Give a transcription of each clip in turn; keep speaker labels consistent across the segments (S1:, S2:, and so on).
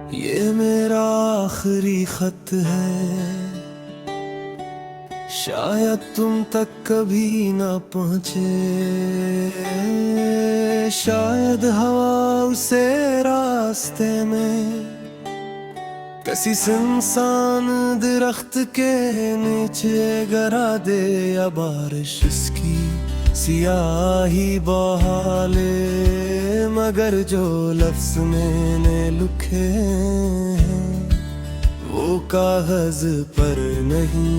S1: ये मेरा आखिरी खत है, शायद तुम तक कभी ना पहुँचे। शायद हवा उसे रास्ते में किसी सुनसान दरख्त के नीचे गिरा दे, या बारिश इसकी सियाही बहा ले। मगर जो लफ्ज़ मैंने लिखे हैं वो कागज पर नहीं,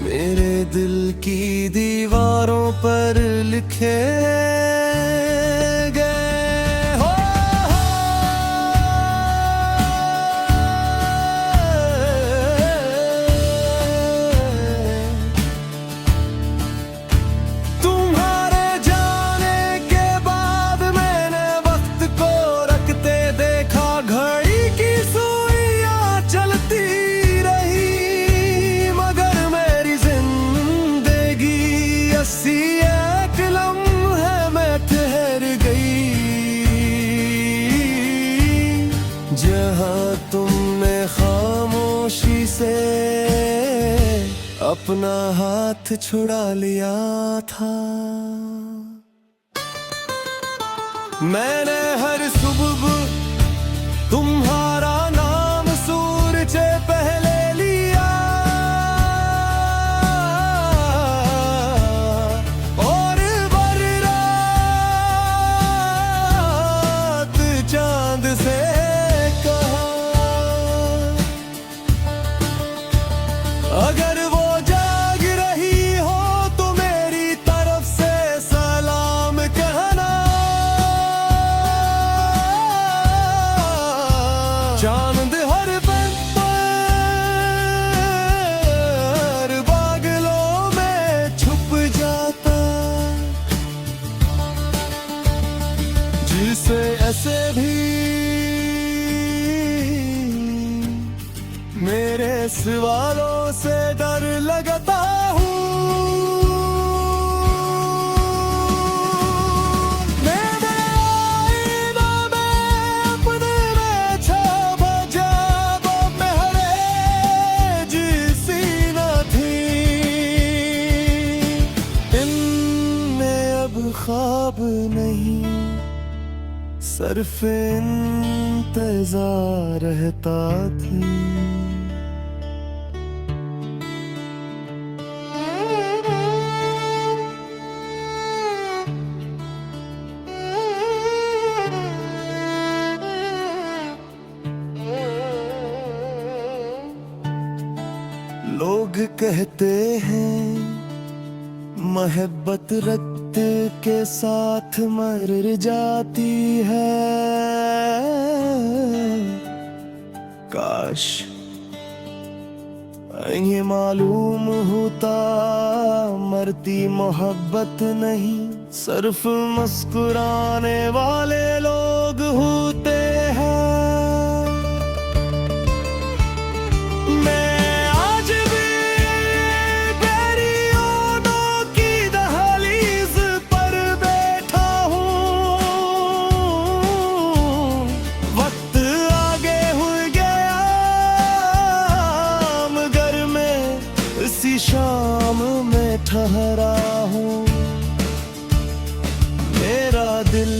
S1: मेरे दिल की दीवारों पर लिखे गए। तुम्हारे जाने के बाद मैंने वक्त को रखते देखा, घड़ी की सुइयां चलती रही, मगर मेरी जिंदगी ऐसी एक लम्हे में ठहर गई। जहां तुमने खामोशी से अपना हाथ छुड़ा लिया था, मैंने हर सुबह तुम्हारा नाम सूरज से पहले लिया, और बर रात चांद से कहा, अगर वो जाग रही हो तो मेरी तरफ से सलाम कहना। चांद हर पल पर बादलों में छुप जाता, जिसे ऐसे भी मेरे सवालों से डर लगता हूँ। मेरे आईना में अपने में छापा जाबो पहरे जिसी न थी, इनमें अब ख्वाब नहीं सिर्फ इंतजार रहता था। लोग कहते हैं मोहब्बत रक्त के साथ मर जाती है, काश ये मालूम होता मरती मोहब्बत नहीं, सिर्फ मुस्कुराने वाले लोग होते हैं। शाम में ठहरा हूँ, मेरा दिल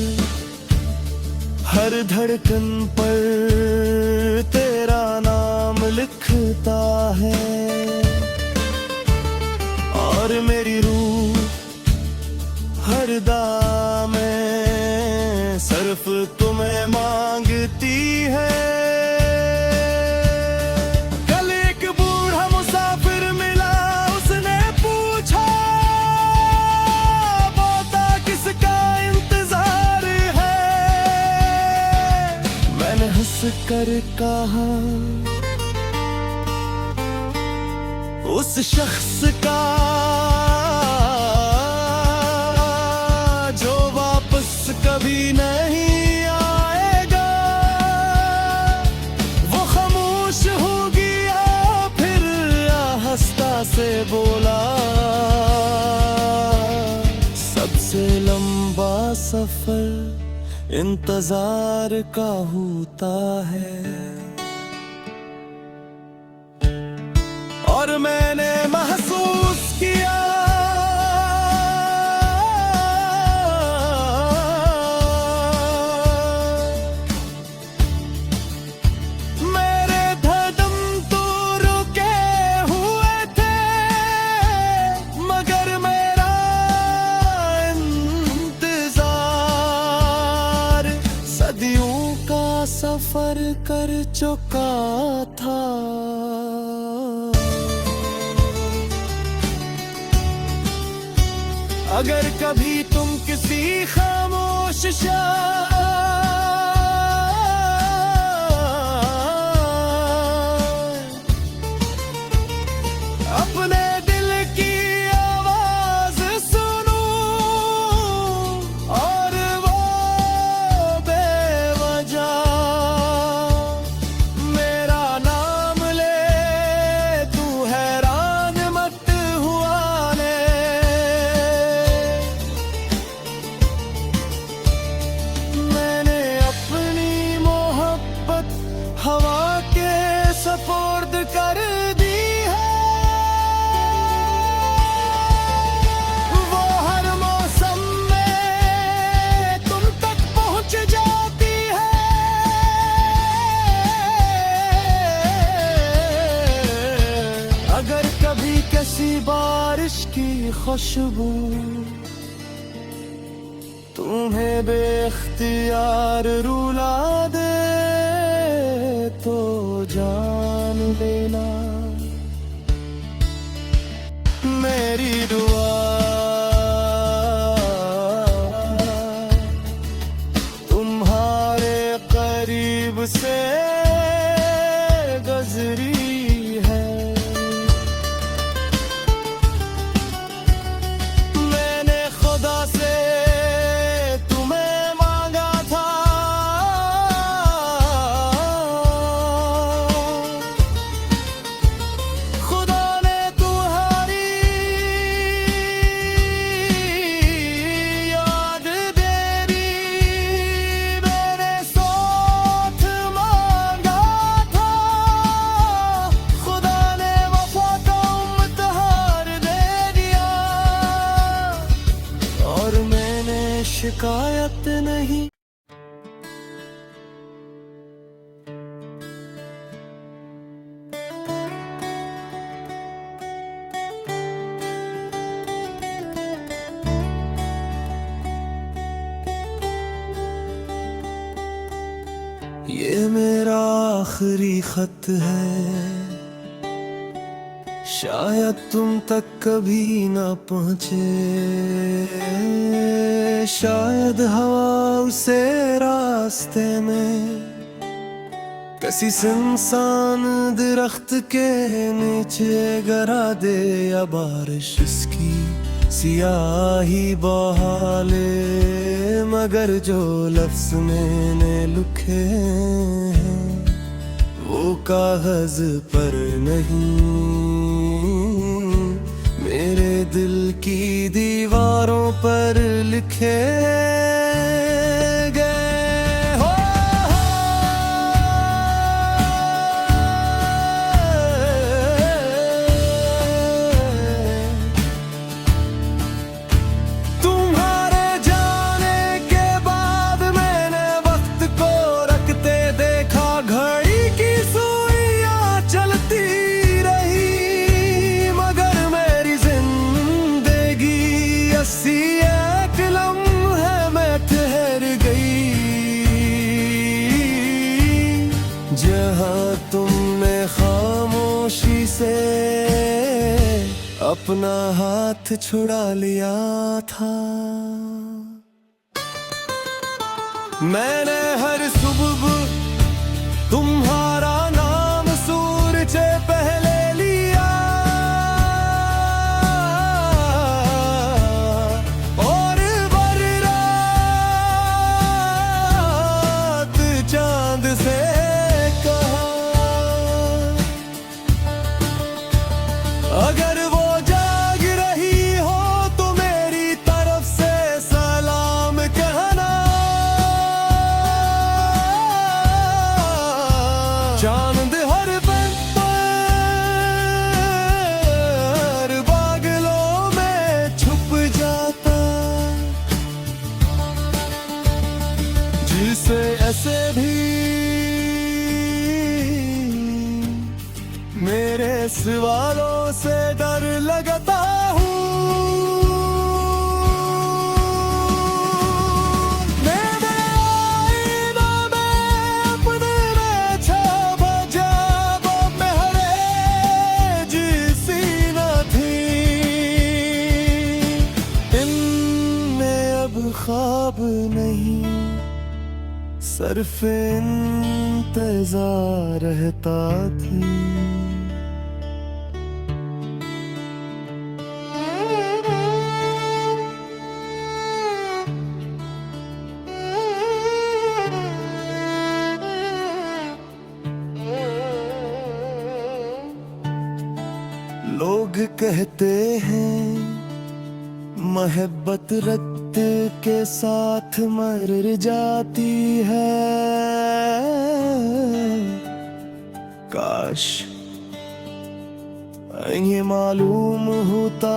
S1: हर धड़कन पर तेरा नाम लिखता है, और मेरी रूह हर दाम में सिर्फ तुम्हें मांगती है। कर कहा उस शख्स का जो वापस कभी नहीं आएगा, वो खामोश हो गया फिर आहिस्ता से बोला, सबसे लंबा सफर इंतजार का होता है। और मैंने महसूस किया मेरे धड़कन तो रुके हुए थे, मगर मेरा इंतजार सदियों का सफर कर चुका था। अगर कभी तुम किसी खामोश अपने दिल की आवाज सुनो और वो बेवजह मेरा नाम ले, तू हैरान मत हुआ ने। मैंने अपनी मोहब्बत हवा के सपुर्द कर दी है। वो हर मौसम में तुम तक पहुंच जाती है। अगर कभी किसी बारिश की खुशबू तुम्हें बेख्तियार रुला दे, तो जान लेना मेरी दुआ तुम्हारे करीब से गुजरी है। मैंने खुदा से तुम्हें मांगा था, खुदा ने तुम्हारी याद दे दी। मैंने साथ मांगा था, खुदा ने वफा का इम्तिहान दे दिया। और मैंने शिकायत नहीं। ये मेरा आखिरी खत है, शायद तुम तक कभी ना पहुंचे। शायद हवा उसे रास्ते में किसी सुनसान दरख्त के नीचे गिरा दे, या बारिश इसकी सियाही बहा ले। मगर जो लफ्ज मैंने लिखे हैं वो कागज पर नहीं, मेरे दिल की दीवारों पर लिखे गए हो। तुम्हारे जाने के बाद मैंने वक्त को रखते देखा, घड़ी की सुइयां चलती रही, मगर मेरी जिंदगी अस्सी एक लम्हे में ठहर गई। जहां तुमने खामोशी से अपना हाथ छुड़ा लिया था, मैंने हर सुबह तुम्हारा नाम सूरज से पहले लिया। और बर रात चांद से कहा, अगर वो जाग रही हो तो मेरी तरफ से सलाम कहना। दिल से ऐसे भी मेरे सवालों से डर लगता हूँ। मेरे आईनों में अपने में छापा जाबो मेहरे जिसी न थी। इनमें अब ख्वाब नहीं, सिर्फ इंतजार रहता थी। लोग कहते हैं मोहब्बत रक्त के साथ मर जाती है। काश ये मालूम होता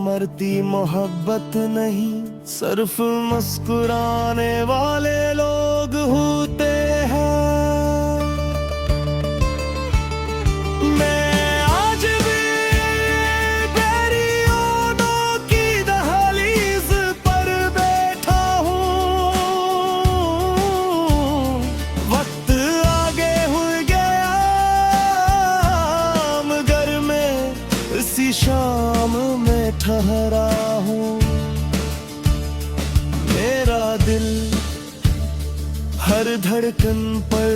S1: मरती मोहब्बत नहीं, सिर्फ मुस्कुराने वाले लोग होते हैं। शाम में ठहरा हूँ, मेरा दिल हर धड़कन पर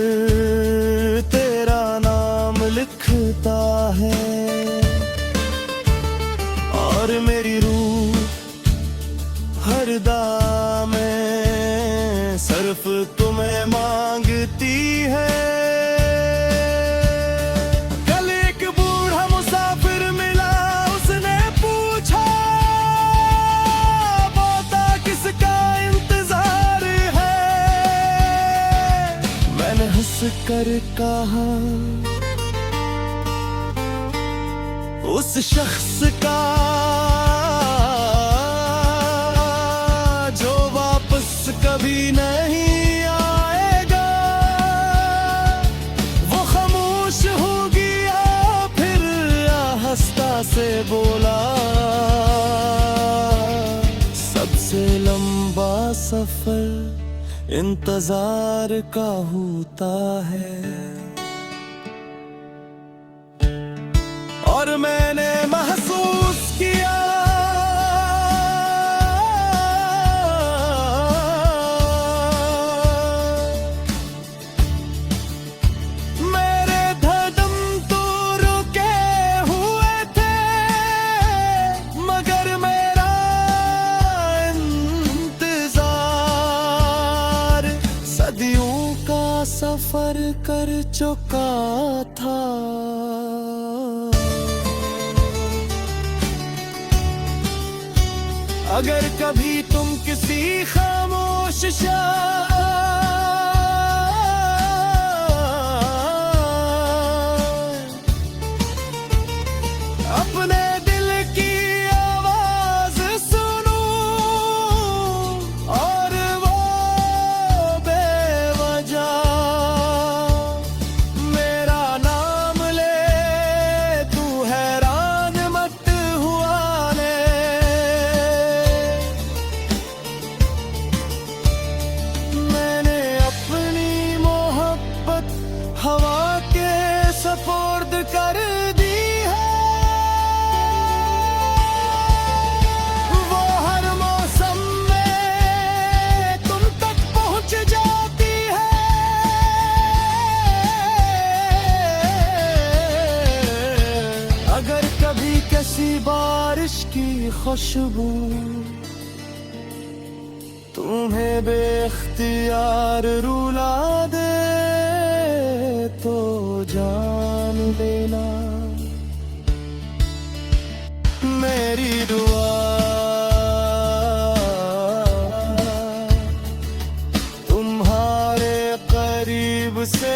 S1: तेरा नाम लिखता है। और मेरी रूह हर दाम में सिर्फ तुम्हें मांगती है। कर कहा उस शख्स का जो वापस कभी नहीं आएगा, वो खामोश हो गया फिर आहिस्ता से बोला, सबसे लंबा सफर इंतजार का होता है। और मैंने महसूस किया मेरे धड़कन तो रुके हुए थे, मगर मेरा सदियों का सफर कर चुका था। अगर कभी तुम किसी खामोश अपने दिल की आवाज सुनो और वो बेवजह मेरा नाम ले, तू हैरान मत हुआ ने। मैंने अपनी मोहब्बत हवा के सपुर्द कर दी है। वो हर मौसम में तुम तक पहुंच जाती है। अगर कभी किसी बारिश की खुशबू तुम्हें बेख्तियार रुला दे तो जान लेना, मेरी दुआ तुम्हारे करीब से